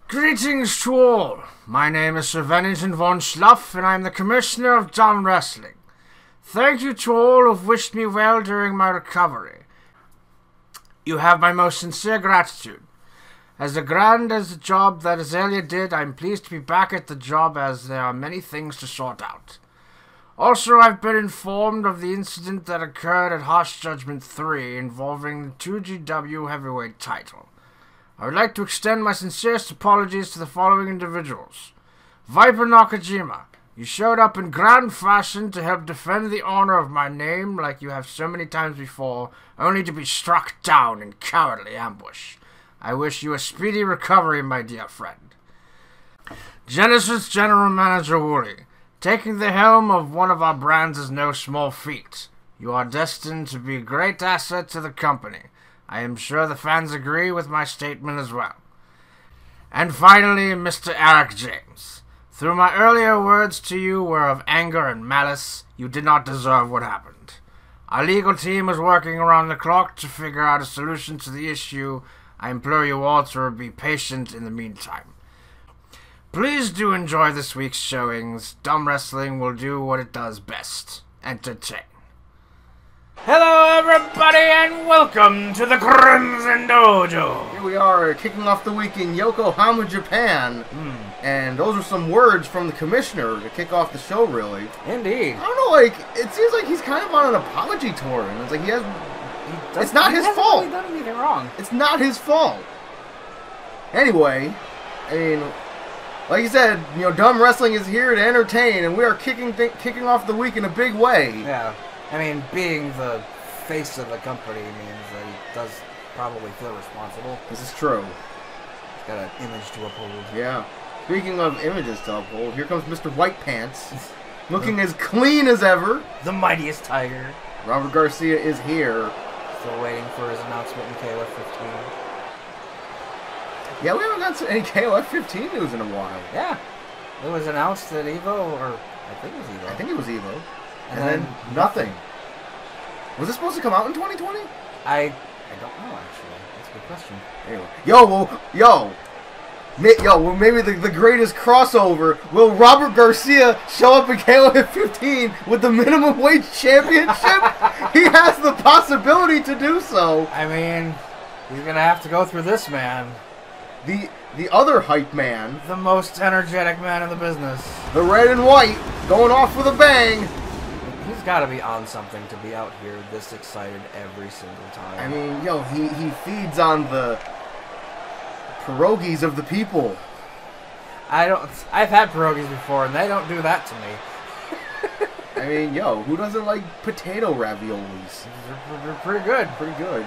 Greetings to all. My name is Sir Venington von Schluff, and I am the Commissioner of Dumb Wrestling. Thank you to all who have wished me well during my recovery. You have my most sincere gratitude. As grand as the job that Azalea did, I am pleased to be back at the job as there are many things to sort out. Also, I've been informed of the incident that occurred at Harsh Judgment 3 involving the 2GW heavyweight title. I would like to extend my sincerest apologies to the following individuals. Viper Nakajima, you showed up in grand fashion to help defend the honor of my name like you have so many times before, only to be struck down in cowardly ambush. I wish you a speedy recovery, my dear friend. Genesis General Manager Wooly, taking the helm of one of our brands is no small feat. You are destined to be a great asset to the company. I am sure the fans agree with my statement as well. And finally, Mr. Eric James. Through my earlier words to you were of anger and malice, you did not deserve what happened. Our legal team is working around the clock to figure out a solution to the issue. I implore you all to be patient in the meantime. Please do enjoy this week's showings. Dumb Wrestling will do what it does best. Entertain. Hello everybody and welcome to the Crimson Dojo! Here we are kicking off the week in Yokohama, Japan. And those are some words from the commissioner to kick off the show, really. Indeed. I don't know, like, it seems like he's kind of on an apology tour. And it's like it's not his fault. He hasn't really done anything wrong. It's not his fault. Anyway, I mean, like you said, you know, Dumb Wrestling is here to entertain, and we are kicking off the week in a big way. Yeah. I mean, being the face of the company means that he does probably feel responsible. This is true. He's got an image to uphold. Yeah. Speaking of images to uphold, here comes Mr. White Pants, looking as clean as ever. The mightiest tiger. Robert Garcia is here. Still waiting for his announcement in KOF 15. Yeah, we haven't got any KOF 15 news in a while. Yeah. It was announced at EVO, or I think it was EVO. I think it was EVO. And then nothing. Was it supposed to come out in 2020? I don't know, actually. That's a good question. Anyway. Well, maybe the greatest crossover. Will Robert Garcia show up in KOF 15 with the minimum wage championship? He has the possibility to do so. I mean, he's going to have to go through this man. The other hype man. The most energetic man in the business. The red and white going off with a bang. He's got to be on something to be out here this excited every single time. I mean, he feeds on the pierogies of the people. I've had pierogies before, and they don't do that to me. I mean, who doesn't like potato raviolis? They're pretty good. Pretty good.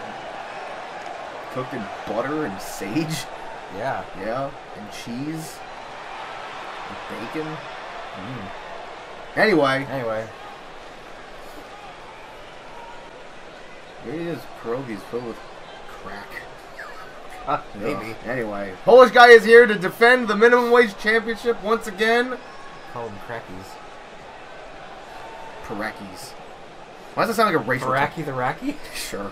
Cooked in butter and sage. Yeah. Yeah, and cheese. And bacon. Anyway. Maybe his pierogies filled with crack. Maybe. Anyway, Polish guy is here to defend the minimum wage championship once again. Call them crackies. Parakis. Why does that sound like a racial term? Paraki the Racky? Sure.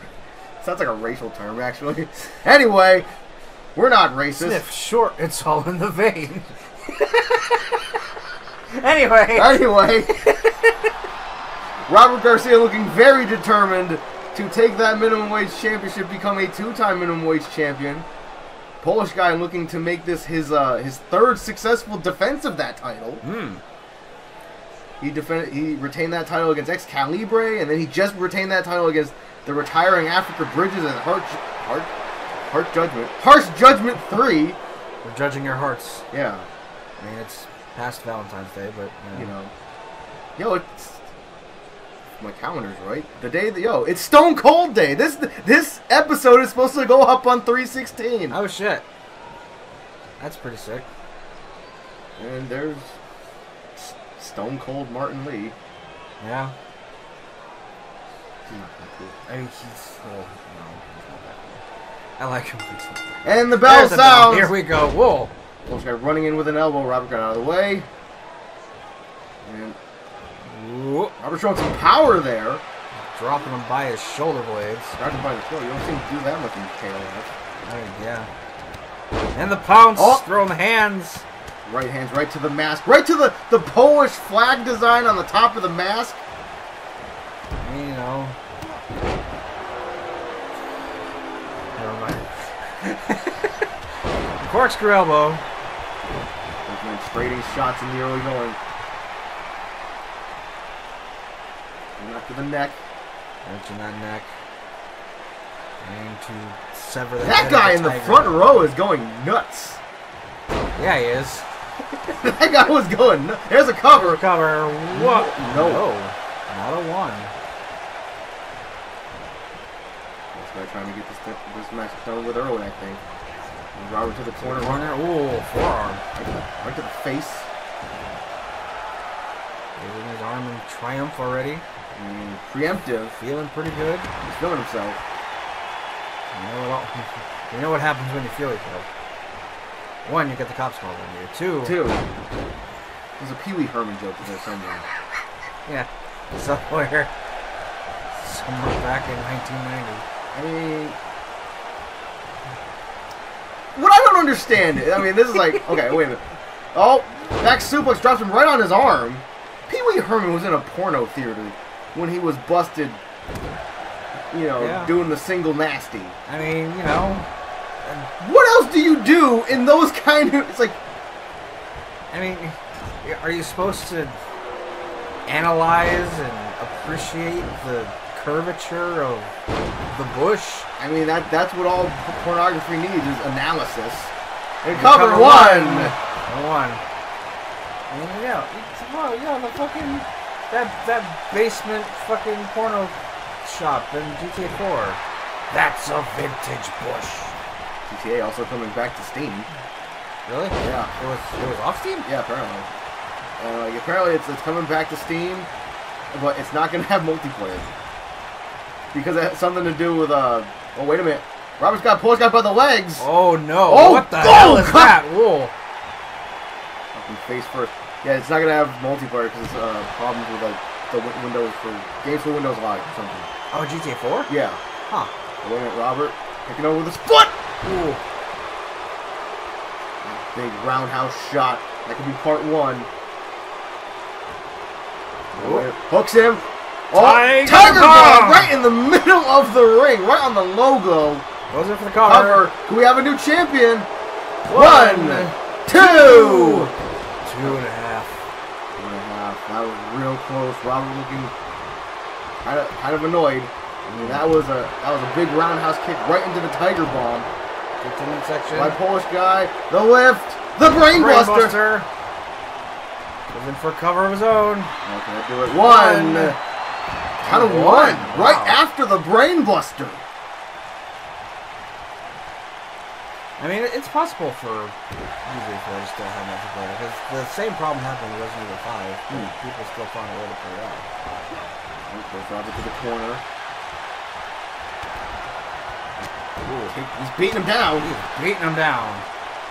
Sounds like a racial term, actually. Anyway, we're not racist. Sniff short, it's all in the vein. Anyway. Robert Garcia looking very determined to take that minimum wage championship, become a two-time minimum wage champion. Polish guy looking to make this his third successful defense of that title. He retained that title against Excalibur, and then he just retained that title against the retiring Africa Bridges and Harsh Judgment 3. We're judging your hearts. Yeah. I mean, it's past Valentine's Day, but it's my calendar's right. The day that it's Stone Cold Day. This episode is supposed to go up on 3/16. Oh shit. That's pretty sick. And there's Stone Cold Martin Lee. Yeah. He's not that cool. I mean, he's not that cool. I like him. And the bell sounds. Here we go. Whoa. Polish guy running in with an elbow. Robert got out of the way. And Robert showing some power there. Dropping him by his shoulder blades. Dropping by the shoulder. You don't seem to do that much in KOF. I mean, yeah. And the pounce. Oh. Throwing the hands. Right hands right to the mask. Right to the Polish flag design on the top of the mask. You know. Never mind. Corkscrew elbow. Trading shots in the early going. And after the neck. Wrenching that neck. Aim to sever the That head guy of in the the tiger. front row is going nuts. Yeah, he is. That guy was going nuts. There's a cover. Cover. What? No. Not a one. This guy trying to get this match done with early, I think. And Robert to the corner. Ooh, forearm. Right to the face. Using his arm in triumph already. Preemptive. Feeling pretty good. He's feeling himself. You know what happens when you feel yourself. One, you get the cops called on you. Two. There's a Pee Wee Herman joke there somewhere. Yeah. Somewhere back in 1990. I mean, what I don't understand, I mean, this is like, okay, wait a minute. Oh, back suplex drops him right on his arm. Pee Wee Herman was in a porno theater when he was busted, you know, doing the single nasty. I mean, you know. What else do you do in those kind of, it's like. I mean, are you supposed to analyze and appreciate the curvature of the bush? I mean, that's what all pornography needs is analysis. And cover one. And yeah, the fucking that basement fucking porno shop in GTA 4. That's a vintage bush. GTA also coming back to Steam. Really? Yeah. It was off Steam? Yeah, apparently. And apparently it's coming back to Steam, but it's not going to have multiplayer. Because it has something to do with, oh, wait a minute. Robert's got Polish guy by the legs. Oh, no. Oh, what the hell is that? Whoa. Fucking face first. Yeah, it's not going to have multiplayer because it's problems with, like, the Windows for, games for Windows Live or something. Oh, GTA 4? Yeah. Huh. Wait a minute, Robert. Picking over with his foot. Ooh. Big roundhouse shot. That could be part one. Hooks him. Oh, Tiger Bomb right in the middle of the ring, right on the logo. Goes in for the cover. Can we have a new champion? 1, 2. 2.5. 2.5. That was real close. Robert looking kind of annoyed. I mean, that was a big roundhouse kick right into the Tiger Bomb. Continuing section. By Polish guy. The lift. The Brain Buster. Goes in for a cover of his own. Okay, do it. One. Kind of one. Wow. Right after the Brain Buster. I mean, it's possible for usually for us to have multiplayer because the same problem happened in Resident Evil 5. People still find a way to play that. Goes Robert to the corner. Ooh, he's beating him down. He's beating him down.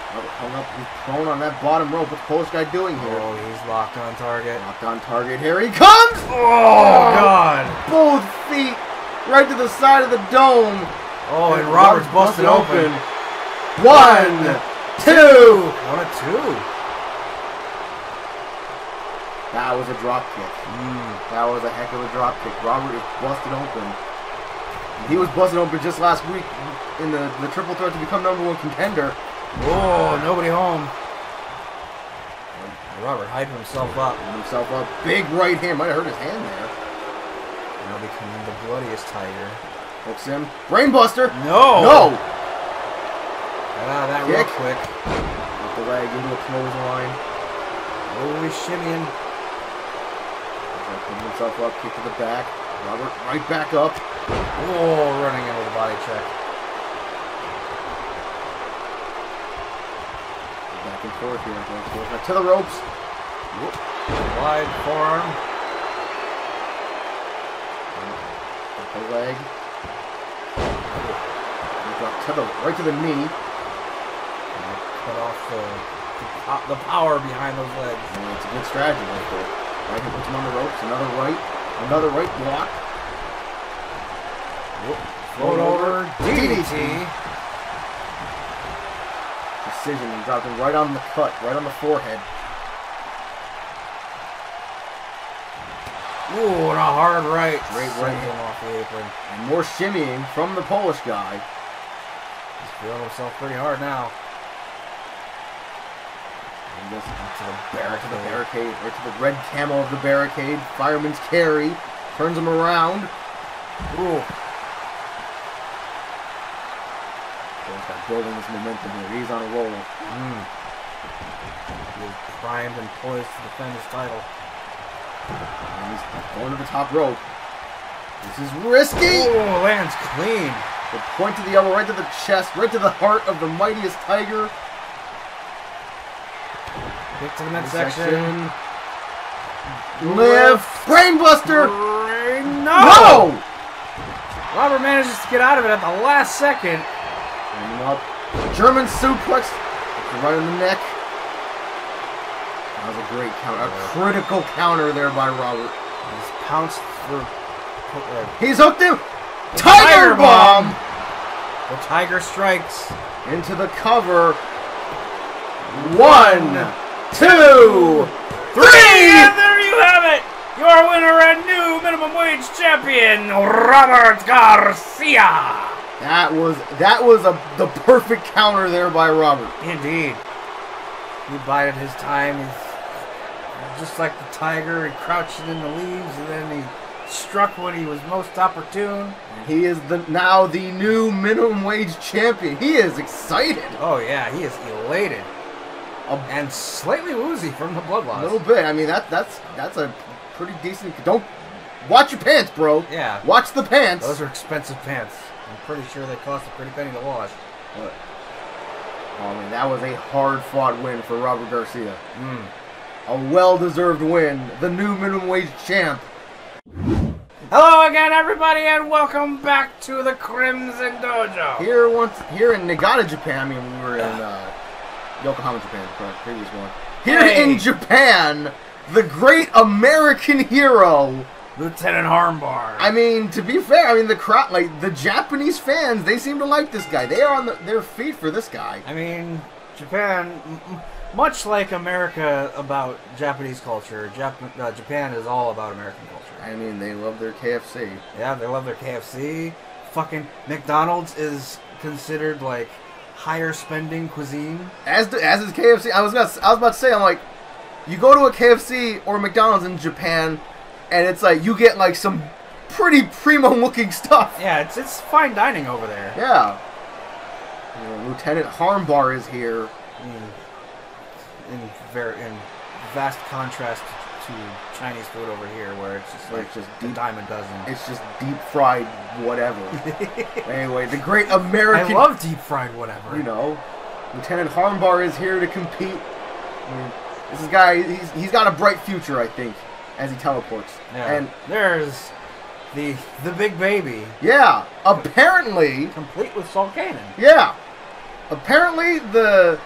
Hung up, he's thrown on that bottom rope. What's the Polish guy doing here? Oh, he's locked on target. Locked on target. Here he comes! Oh, God. Both feet right to the side of the dome. Oh, and Robert's busted open. 1, 2. 1 of 2. That was a drop kick. That was a heck of a drop kick. Robert is busted open. He was busted open just last week in the triple threat to become #1 contender. Oh, nobody home. Robert hyping himself up. Big right hand. Might have hurt his hand there. Now becoming the bloodiest tiger. Hooks him. Brainbuster. No. Got out of that real quick. With the leg into a clothesline. Oh, he's shimmying. Putting himself up. Kick to the back. Robert right back up. Oh, running in with a body check. Back and forth here. Back to the ropes. Whoop. Wide forearm. The leg. Right to the knee. Cut off the power behind those legs. And it's a good strategy right there. Right here puts him on the ropes. Another right block. Whoop. Float over. DDT. precision and dropped him right on the cut, right on the forehead. Ooh, and a hard right. Great Sent right. him off the apron. And more shimmying from the Polish guy. He's feeling himself pretty hard now. And this to the barricade, right to the red camo of the barricade. Fireman's carry. Turns him around. Ooh. He's got building this momentum here. He's on a roll. He is primed and poised to defend his title. And he's going to the top rope. This is risky. Oh, lands clean. The point to the elbow, right to the chest, right to the heart of the Mightiest Tiger. Kick to the midsection. Lift. Brainbuster. No! Robert manages to get out of it at the last second. Ending up. German suplex. Right in the neck. That was a great counter. A critical counter there by Robert. He's pounced for... He's hooked him. Tiger bomb. The Tiger strikes. Into the cover. 1, 2, 3. And there you have it. Your winner and new minimum wage champion, Robert Garcia. That was the perfect counter there by Robert. Indeed. He bided his time. He's just like the Tiger. He crouched in the leaves, and then he struck when he was most opportune. He is now the new minimum wage champion. He is excited. Oh yeah, he is elated and slightly woozy from the blood loss. A little bit. I mean that's a pretty decent. Don't watch your pants, bro. Yeah. Watch the pants. Those are expensive pants. I'm pretty sure they cost a pretty penny to wash. But, oh man, that was a hard-fought win for Robert Garcia. A well-deserved win. The new minimum wage champ. Hello again, everybody, and welcome back to the Crimson Dojo. Here in Nagata, Japan. I mean, we were in Yokohama, Japan. Correct, previous one. Here in Japan, the great American hero, Lieutenant Armbar. I mean, to be fair, I mean the crowd, like the Japanese fans, they seem to like this guy. They are on their feet for this guy. I mean, Japan, much like America about Japanese culture, Japan is all about American culture. I mean, they love their KFC. Yeah, they love their KFC. Fucking McDonald's is considered like higher spending cuisine. As is KFC. I was about to say, I'm like, you go to a KFC or McDonald's in Japan, and it's like you get like some pretty primo looking stuff. Yeah, it's fine dining over there. Yeah. Lieutenant Armbar is here. In vast contrast to Chinese food over here, where it's just like a dime a dozen. It's just deep fried whatever. Anyway, the great American. I love deep fried whatever. You know, Lieutenant Armbar is here to compete. I mean, this guy, he's got a bright future, I think, as he teleports. Yeah. And there's the big baby. Yeah, apparently complete with Soul Cannon. Yeah, apparently the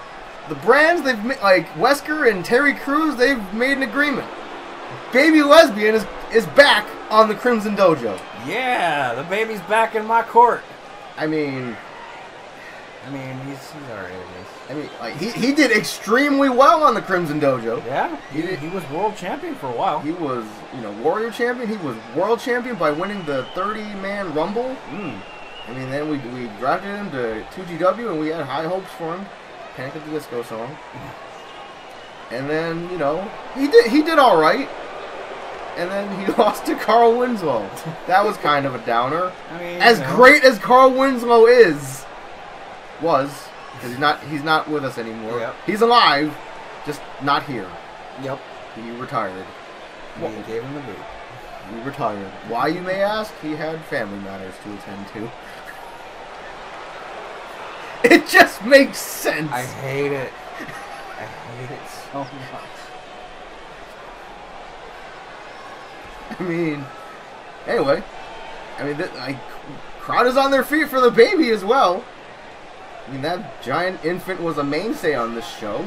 brands they've made, like Wesker and Terry Crews, they've made an agreement. Baby Lesbian is back on the Crimson Dojo. Yeah, the baby's back in my court. I mean, he's alright at least. I mean, like he did extremely well on the Crimson Dojo. Yeah, he was world champion for a while. He was, warrior champion. He was world champion by winning the 30-man Rumble. I mean, then we drafted him to 2GW, and we had high hopes for him. Panic at the Disco song. And then, he did all right. And then he lost to Carl Winslow. That was kind of a downer. I mean, as great as Carl Winslow was, because he's not with us anymore. Yep. He's alive, just not here. Yep. He retired. We gave him the boot. He retired. Why, you may ask? He had family matters to attend to. It just makes sense. I hate it. I hate it so much. I mean, anyway. I mean, crowd is on their feet for the baby as well. I mean, that giant infant was a mainstay on this show.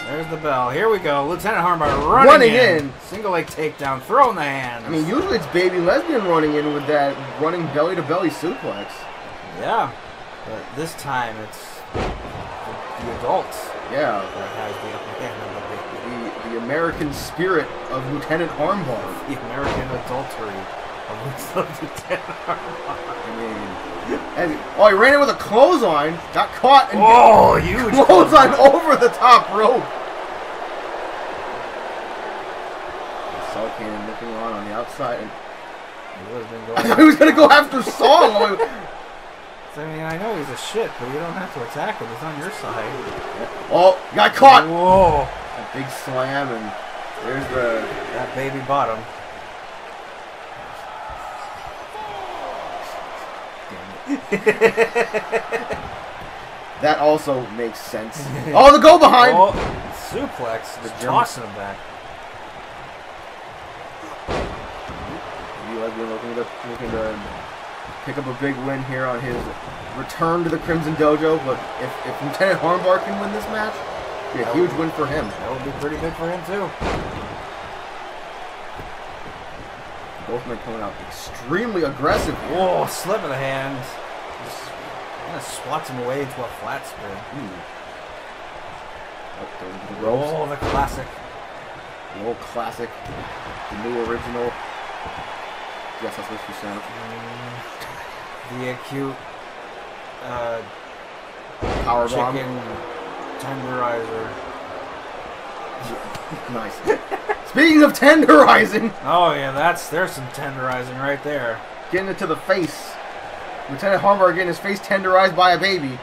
There's the bell. Here we go. Lieutenant Armbar running in. Single leg takedown. Throw in the hands. I mean, usually it's Baby Lesbian running in with that running belly-to-belly suplex. Yeah. But this time it's the the adults. Yeah. That has the upper hand on the baby. The American spirit of Lieutenant Harmbar. The American adultery of Lieutenant Harmbar. Oh, he ran in with a clothesline, got caught, and huge clothesline over the top rope. Saw Cannon looking on the outside. And I thought he was going to go after Song. I mean, I know he's a shit, but you don't have to attack him. He's on your side. Oh, got caught. Whoa. A big slam, and there's that baby bottom. That also makes sense. Oh, the go behind! Oh, suplex, just tossing him back. Eli's been looking to pick up a big win here on his return to the Crimson Dojo, but if Lieutenant Harmbar can win this match, it'd be a huge win for him. That would be pretty big for him too. Both men coming out extremely aggressive here. Whoa, slip of the hand. Just kind of swats him away into a flat spin. Up to the ropes. Oh, the classic. The old classic. The new original. Yes, that's what you sound. The acute powerbomb. Chicken tenderizer. Nice. Speaking of tenderizing. Oh yeah, there's some tenderizing right there. Getting it to the face. Lieutenant Harmbar getting his face tenderized by a baby.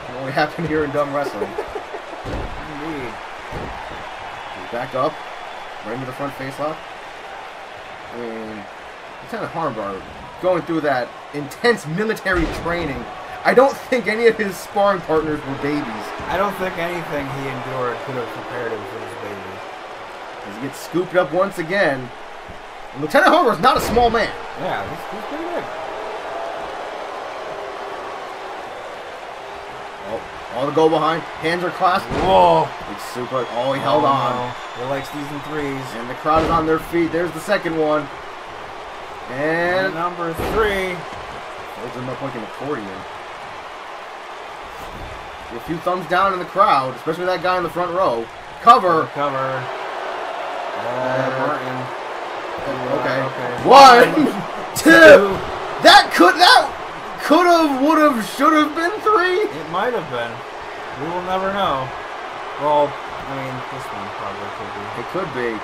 Can only happen here in dumb wrestling. Indeed. He's back up. Right into the front face lock. I mean, Lieutenant Harmbar going through that intense military training. I don't think any of his sparring partners were babies. I don't think anything he endured could have prepared him for this baby. As he gets scooped up once again. And Lieutenant Harmbar is not a small man. Yeah, he's pretty big. Oh, the go behind. Hands are clasped. Whoa. Big super. Oh, he held on. No. He likes these in threes. And the crowd is on their feet. There's the second one. And number 3. Holds him up like an accordion. A few thumbs down in the crowd, especially that guy in the front row. Cover. Cover. Martin. Okay. 1, 2. That could have, would have, should have been 3. It might have been. We will never know. Well, I mean, this one probably could be. It could be.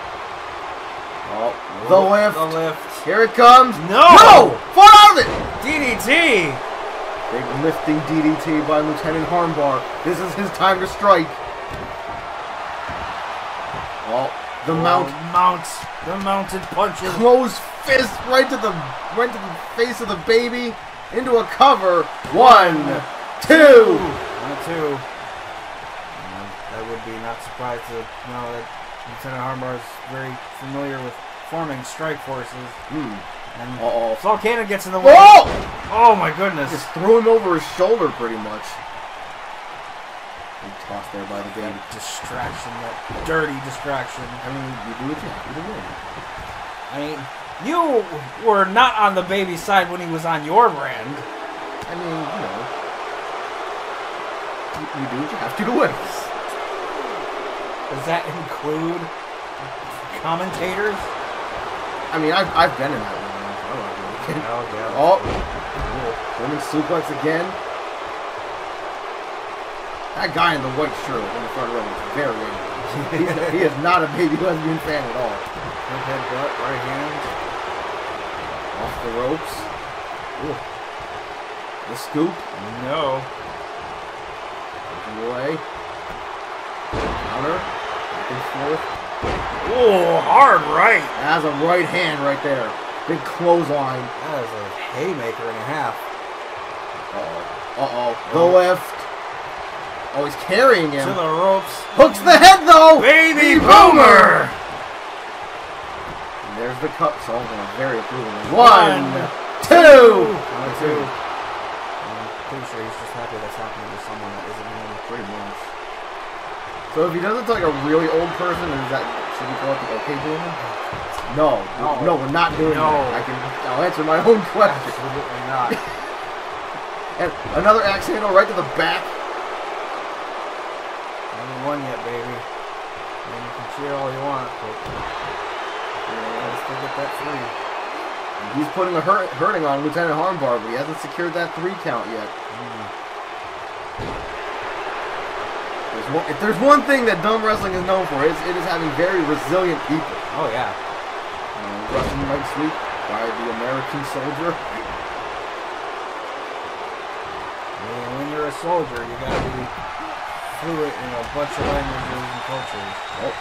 Oh, the lift. The lift. Here it comes. No! Fall out of it! DDT! Big lifting DDT by Lieutenant Harmbar. This is his time to strike. Oh, the mount. The mounted punches. Closed fist right to the face of the baby. Into a cover. 1, 2. 1, 2. I would be not surprised to know that Lieutenant Harmbar is very familiar with forming strike forces. And Saul Cannon gets in the way. Whoa! Oh my goodness. Just threw him over his shoulder pretty much. Big toss there by the baby. That distraction, that dirty distraction. I mean, you do what you have to do. I mean, you were not on the baby's side when he was on your brand. I mean, you know. You do what you have to win. Does that include commentators? I mean, I've been in that one. Oh, women's suplex again. That guy in the white shirt in the front row is very angry. He is not a baby lesbian fan at all. Good headbutt, right hand. Off the ropes. Ooh. The scoop. No. Taking away. Counter. Back and forth. Oh, hard right. That's a right hand right there. Big clothesline. That is a haymaker and a half. The lift. Oh, he's carrying him. To the ropes. Hooks the head, though. Baby boomer. And there's the cut. So I'm going very approving. 1, 2. 1, 2. I'm pretty sure he's just happy that's happening to someone that isn't him. Pretty much. So if he does it to like a really old person, should we call it the okay boomer? No, we're not doing that. I'll answer my own question. Absolutely not. And another axe handle right to the back. won yet, baby. And you can cheer all you want, but gotta still get that 3. He's putting a hurting on Lieutenant Harmbar, but he hasn't secured that 3 count yet. If there's one thing that Dumb Wrestling is known for, it is having very resilient people. Oh, yeah. Russian leg sweep by the American soldier. When you're a soldier, you gotta be fluent in a bunch of languages and cultures. Oh,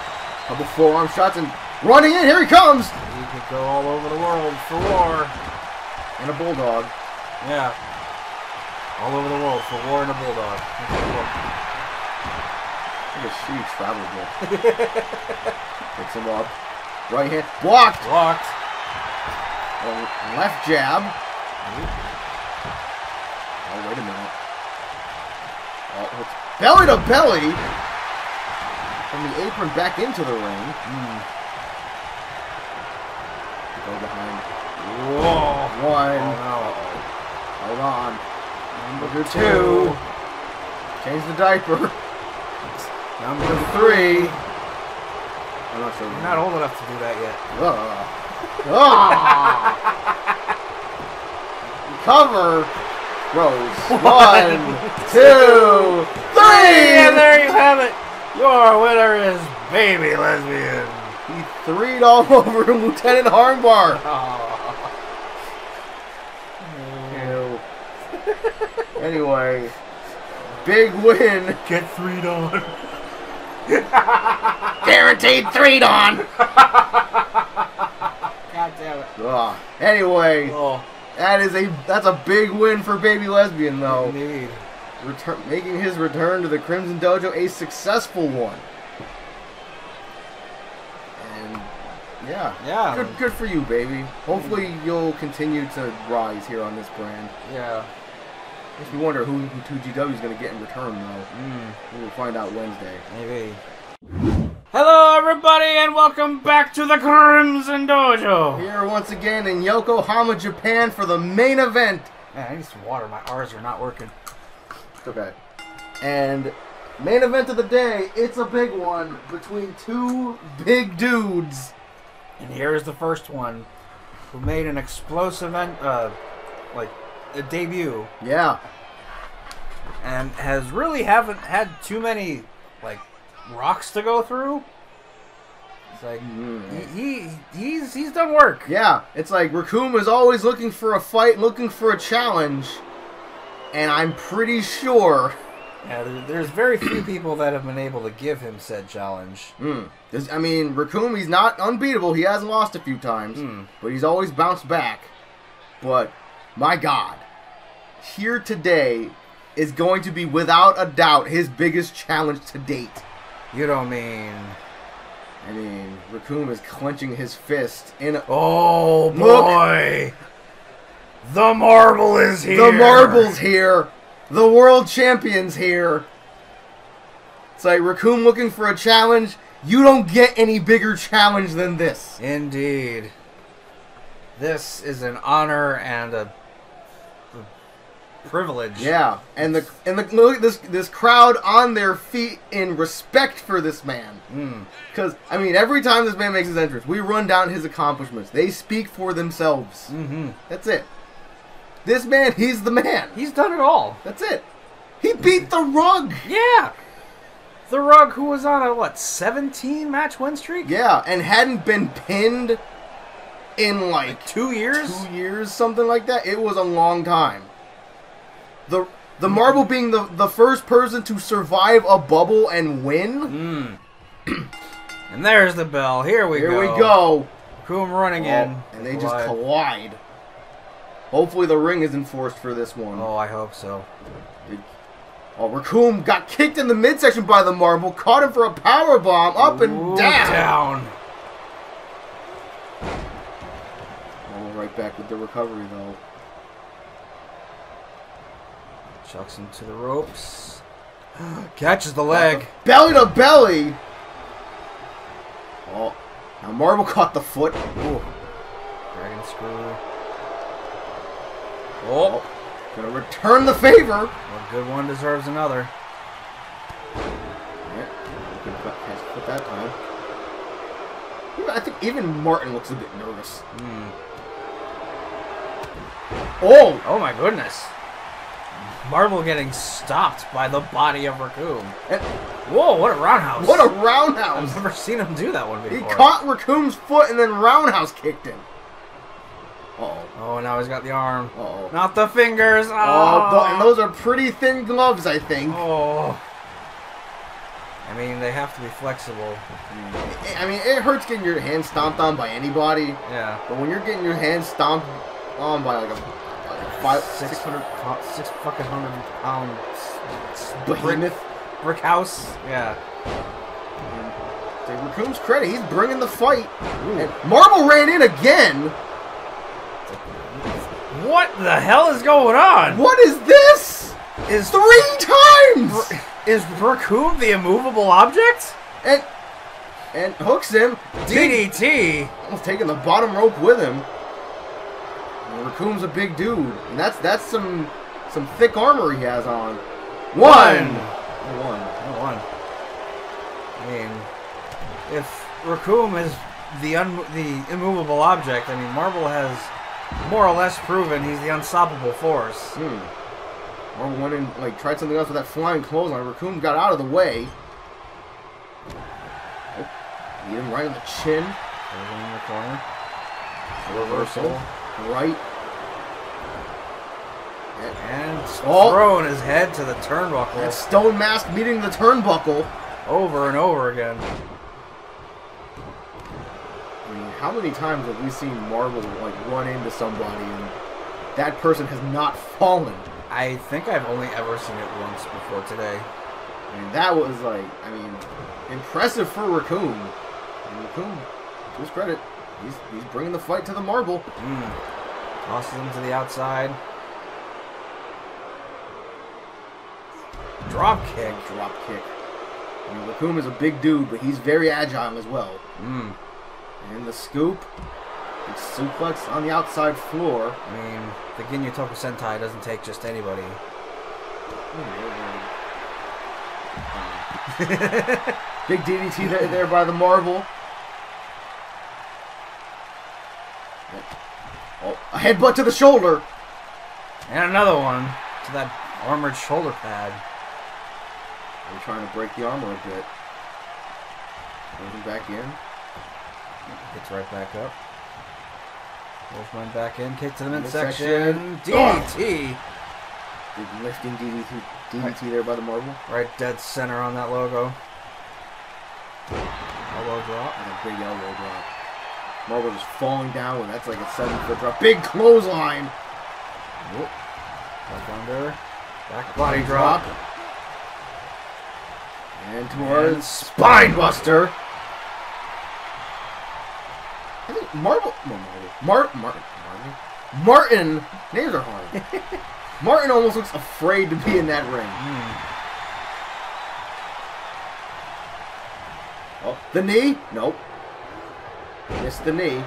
couple forearm shots and running in. Here he comes. You could go all over the world for war. And a bulldog. Yeah. All over the world for war and a bulldog. Look at she traveled here. Picks him up. Right hand. Blocked. Blocked. Left jab. Oh, wait a minute. Oh, it's belly to belly. From the apron back into the ring. Go behind. Whoa. 1. Oh, no. Hold on. Number 2. Change the diaper. Number 3. I'm not sure. You're not old enough to do that yet. Cover. Rose. 1, 2, 3. And there you have it. Your winner is Baby Lesbian. He 3'd all over Lieutenant Harmbar. Anyway, big win. Get 3'd on. Guaranteed 3'd on. God damn it. Anyway, that's a big win for Baby Lesbian, though. Indeed. Making his return to the Crimson Dojo a successful one. And yeah, good for you, baby. Hopefully you'll continue to rise here on this brand. Yeah. Makes me wonder who 2GW is going to get in return, though. We'll find out Wednesday. Maybe. Hello, everybody, and welcome back to the Crimson Dojo. Here once again in Yokohama, Japan for the main event. Man, I need some water. My R's are not working. Okay. And main event of the day, it's a big one between 2 big dudes. And here's the first one, who made an explosive like a debut. Yeah. And haven't had too many like rocks to go through. It's like he's done work. Yeah, it's like Raccoon is always looking for a fight, looking for a challenge, and I'm pretty sure. Yeah, there's very few people that have been able to give him said challenge. I mean, Raccoon, he's not unbeatable. He has lost a few times, but he's always bounced back. But my God, here today is going to be without a doubt his biggest challenge to date. You don't mean? I mean, Raccoon is clenching his fist in a... Oh, boy! Look. The marble is here! The marble's here! The world champion's here! It's like Raccoon looking for a challenge. You don't get any bigger challenge than this. Indeed. This is an honor and a privilege. Yeah, and look at this crowd on their feet in respect for this man. Because I mean, every time this man makes his entrance, we run down his accomplishments. They speak for themselves. That's it. This man, he's the man. He's done it all. That's it. He beat the Rug. Yeah. The Rug, who was on a 17-match win streak? Yeah, and hadn't been pinned in like 2 years. 2 years, something like that. It was a long time. The Marble being the first person to survive a bubble and win. And there's the bell. Here we go. Coom running in. And they just collide. Hopefully the ring is enforced for this one. Oh, I hope so. Raccoon got kicked in the midsection by the Marble, caught him for a power bomb, up and down. Right back with the recovery, though. Chucks him to the ropes. Catches the leg. Belly to belly. Oh, now Marble caught the foot. Ooh. Dragon screw. Oh. Gonna return the favor. A good one deserves another. Yeah. Good catch at that time. I think even Martin looks a bit nervous. Oh! Oh my goodness. Marble getting stopped by the body of Raccoon. Whoa, what a roundhouse. What a roundhouse. I've never seen him do that one before. He caught Raccoon's foot and then roundhouse kicked him. Uh-oh. Oh, now he's got the arm. Uh-oh. Not the fingers. Oh, and those are pretty thin gloves, I think. Oh. I mean, they have to be flexible. I mean, it hurts getting your hand stomped on by anybody. Yeah. But when you're getting your hand stomped on by like a 600 pound behemoth brick house. Yeah. To Raccoon's credit, he's bringing the fight. And Marble ran in again. What the hell is going on? What is this? Is 3 times? Is Raccoon the immovable object? And hooks him. DDT. Almost taking the bottom rope with him. And Raccoon's a big dude, and that's some thick armor he has on. One. I mean, if Raccoon is the immovable object, I mean, Marble has more or less proven he's the unstoppable force. Marble went in, like, tried something else with that flying clothesline. Raccoon got out of the way. Oh, hit him right on the chin. In the corner. Reversal. Right. And throwing his head to the turnbuckle. That stone mask meeting the turnbuckle. Over and over again. I mean, how many times have we seen Marble, like, run into somebody and that person has not fallen? I think I've only ever seen it once before today. I mean, that was, like, I mean, impressive for Raccoon. And Raccoon, to his credit, he's bringing the fight to the Marble. Tosses him to the outside. Drop kick. Drop kick. I mean, Raccoon is a big dude, but he's very agile as well. And the scoop. Big suplex on the outside floor. I mean, the Ginyu Toku Sentai doesn't take just anybody. Big DDT there by the Marble. Oh, a headbutt to the shoulder. And another one to that armored shoulder pad. They're trying to break the armor a bit. Moving back in. Gets right back up. Wolfman back in, kick to the midsection. DDT. Big lifting DDT there by the Marble. Right dead center on that logo. Elbow drop. And a big elbow drop. Marble just falling down with that's like a 7-foot drop. Big clothesline. Back under. Back body drop. And towards Spine Buster. I think Martin. Names are hard. Martin almost looks afraid to be in that ring. Oh, the knee? Nope. Missed the knee.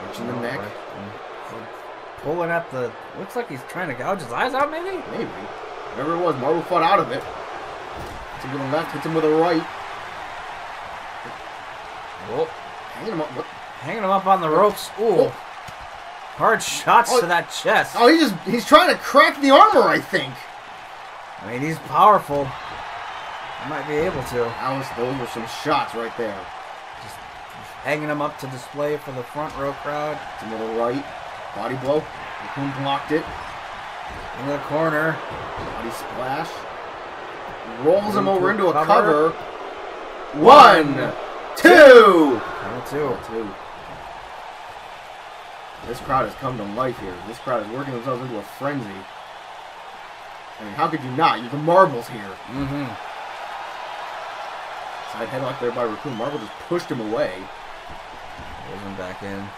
Reaching the neck. Pulling at the... Looks like he's trying to gouge his eyes out, maybe? Maybe. Whatever it was, Marble fought out of it. Hits him with a left, hits him with a right. Oh. Hanging him up on the ropes. Ooh. Hard shots to that chest. Oh, he's trying to crack the armor, I think. I mean, he's powerful. He might be able to. Those were some shots right there. Just hanging him up to display for the front row crowd. To the right. Body blow. Raccoon blocked it. Into the corner. Body splash. Rolls him over into a cover. 1, 2. Count of two. This crowd has come to life here. This crowd is working themselves into a frenzy. I mean, how could you not? You're the Marbles here. Side headlock there by Raccoon. Marble just pushed him away. Pulls him back in.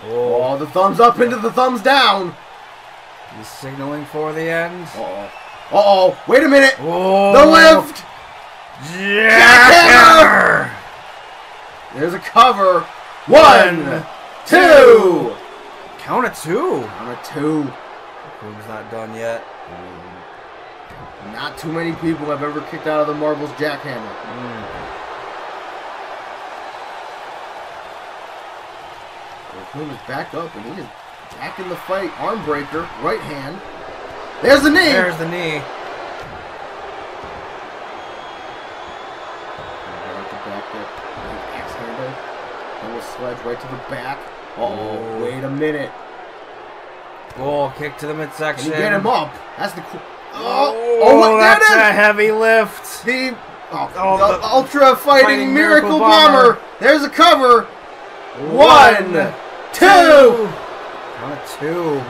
Oh, the thumbs up into the thumbs down. He's signaling for the end. Uh-oh. Wait a minute. Oh. The lift. Jackhammer. There's a cover. 1, 2. Count of two. Count of 2. Raccoon's not done yet. Not too many people have ever kicked out of the Marvel's jackhammer. Raccoon is back up, and he is back in the fight. Arm breaker, right hand. There's the knee. There's the knee. Axe handle. Double sledge right to the back. Oh, wait a minute. Oh, kick to the midsection. Can you get him up? That's the cool. Oh, that's a heavy lift. The Ultra Fighting Miracle Bomber. There's a cover. 1, 2. Count of 2.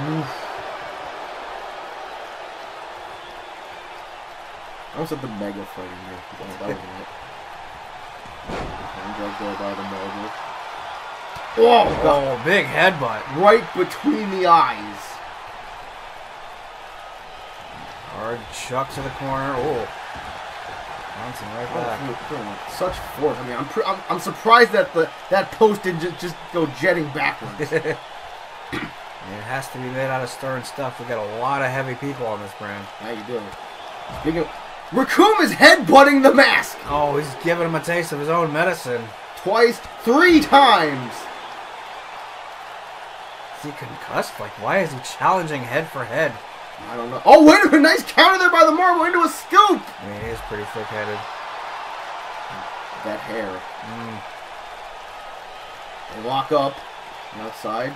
I almost said the Mega Fighting Miracle Bomber. That wasn't it. Hand go by the Marvel. Oh, big headbutt. Right between the eyes. Hard chuck to the corner. Oh, bouncing right back. Such force. I mean, I'm surprised that that post didn't just go jetting backwards. It has to be made out of stern stuff. We got a lot of heavy people on this brand. Yeah, you do. Speaking of, Raccoon is headbutting the mask. Oh, he's giving him a taste of his own medicine. Twice, 3 times. Is he concussed? Like, why is he challenging head for head? I don't know. Oh, wait a minute. Nice counter there by the Marvel into a scoop. I mean, he is pretty thick-headed. That hair. They lock up. Outside.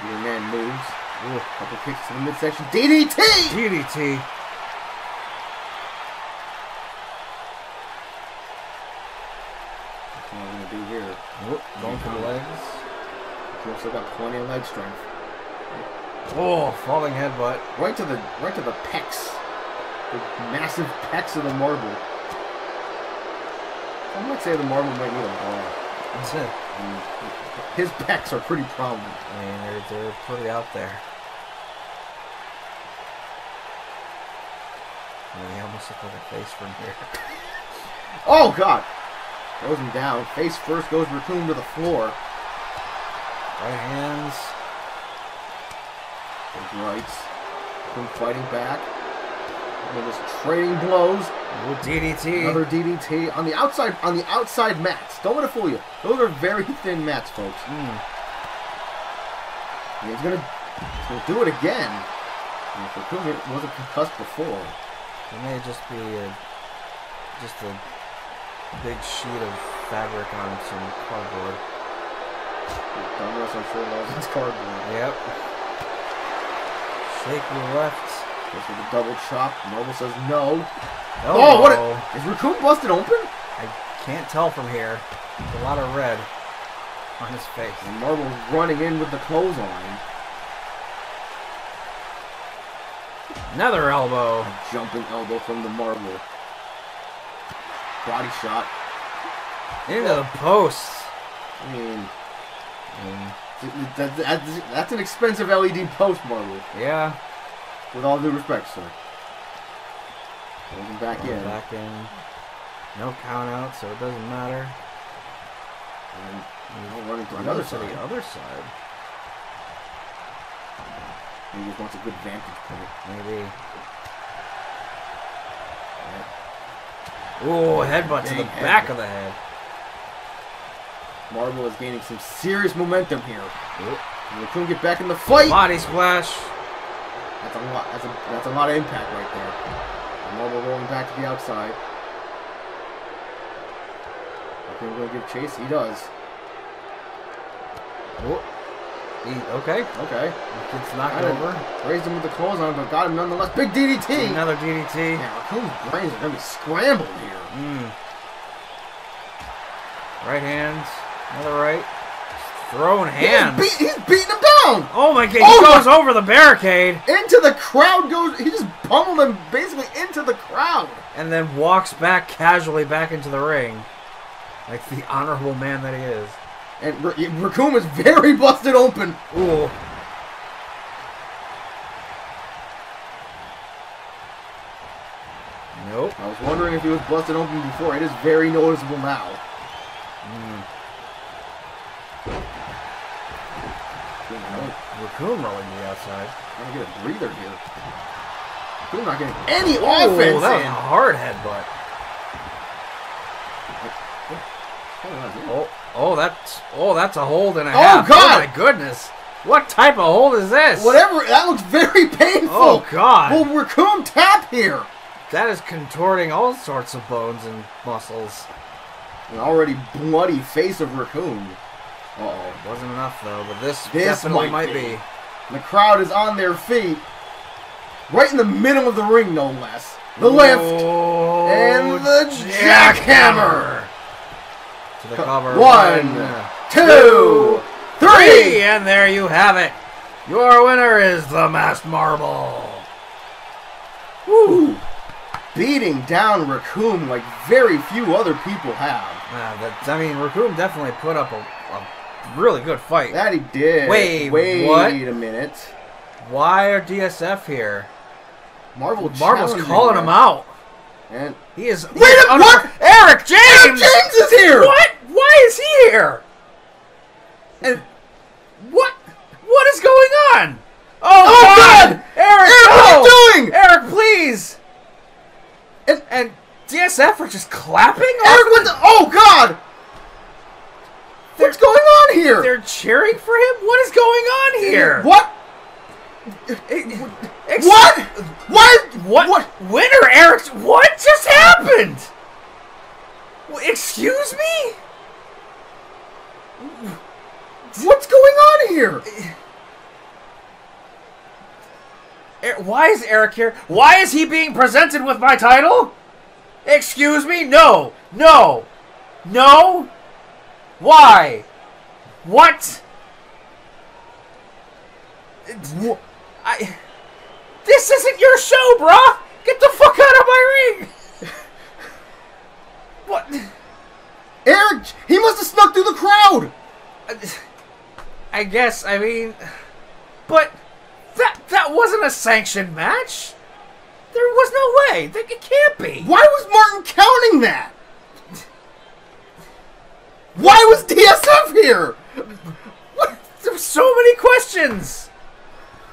Your man moves. Ooh, couple kicks to the midsection. DDT! DDT. That's what I'm going to do here. Going for the legs. He's still got plenty of leg strength. Oh, falling headbutt. Right to the pecs. The massive pecs of the Marvel. I might say the Marvel might need a ball. That's it. His pecs are pretty prominent. I mean, they're pretty out there. I mean, he almost looks like a face from here. Oh, God. Throws him down. Face first goes Raccoon to the floor. Right hands. His rights. Raccoon fighting back. And just trading blows. Ooh, DDT. Another DDT on the outside mats. Don't let it fool you. Those are very thin mats, folks. And he's gonna do it again. If Raccoon wasn't concussed before. It may just be just a big sheet of fabric on some cardboard. Dumbass, I'm sure loves his cardboard. Yep. Shake your left. Goes with a double chop. Marvel says no. Oh, what? Is Raccoon busted open? I can't tell from here. There's a lot of red on his face. And Marvel's running in with the clothesline. Another elbow. A jumping elbow from the Marvel. Body shot. Into the post. I mean, that's an expensive LED post, Marvel. Yeah. With all due respect, sir. Goes back in. Back in. No count out, so it doesn't matter. And running to the other side. He just wants a good vantage point. Maybe. Ooh, headbutt to the back of the head. Marvel is gaining some serious momentum here. And we couldn't get back in the fight. Body splash. That's a lot. That's a lot of impact right there. And Marvel rolling back to the outside. We're going to give chase. He does. Okay. It's knocked over. Raised him with the clothesline, but got him nonetheless. Big DDT. Another DDT. Yeah, Raccoon's brains are going to be scrambled here. Right hands. Another right. Throwing hands. He's beating him down. Oh my God. He goes over the barricade. Into the crowd goes. He just pummeled him basically into the crowd. And then walks back casually back into the ring. Like the honorable man that he is. And Raccoon is very busted open. Ooh. Nope. I was wondering if he was busted open before. It is very noticeable now. Raccoon rolling to the outside. Trying to get a breather here. Raccoon not getting any Oh, offense that was a in. hard headbutt. That's a hold and a half. God! Oh my goodness! What type of hold is this? Whatever. That looks very painful. Oh God! Will Raccoon tap here? That is contorting all sorts of bones and muscles. An already bloody face of Raccoon. Uh-oh. Wasn't enough though, but this definitely might be. The crowd is on their feet. Right in the middle of the ring, no less. The lift. And the jackhammer. To the cover. 1, 2, 3. And there you have it. Your winner is the Masked Marble. Woo. Beating down Raccoon like very few other people have. Raccoon definitely put up a really good fight. That he did. Wait, what? A minute. Why are DSF here? Marvel's calling him out. And he is. Wait a minute! What? Eric James! Eric James is here! What? Why is he here? And what? What is going on? Oh God! Eric, what are you doing? Eric, please! And DSF are just clapping? Eric, what the? Oh God! What's going on here? They're cheering for him? What is going on here? What? What? What? Winner, Eric? What just happened? Excuse me? What's going on here? Why is Eric here? Why is he being presented with my title? Excuse me? No. No. No. Why? What? This isn't your show, bruh! Get the fuck out of my ring! What? Eric, he must have snuck through the crowd! I guess, but that wasn't a sanctioned match. There was no way. It can't be. Why was Martin counting that? Why was DSF here? What? There's so many questions.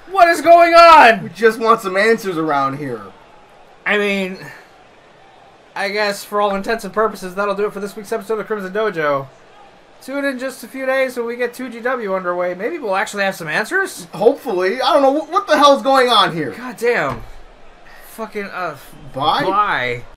What is going on? We just want some answers around here. I guess for all intents and purposes, that'll do it for this week's episode of Crimson Dojo. Tune in just a few days when we get 2GW underway. Maybe we'll actually have some answers? Hopefully. I don't know. What the hell's going on here? God damn. Fucking, Bye? Bye.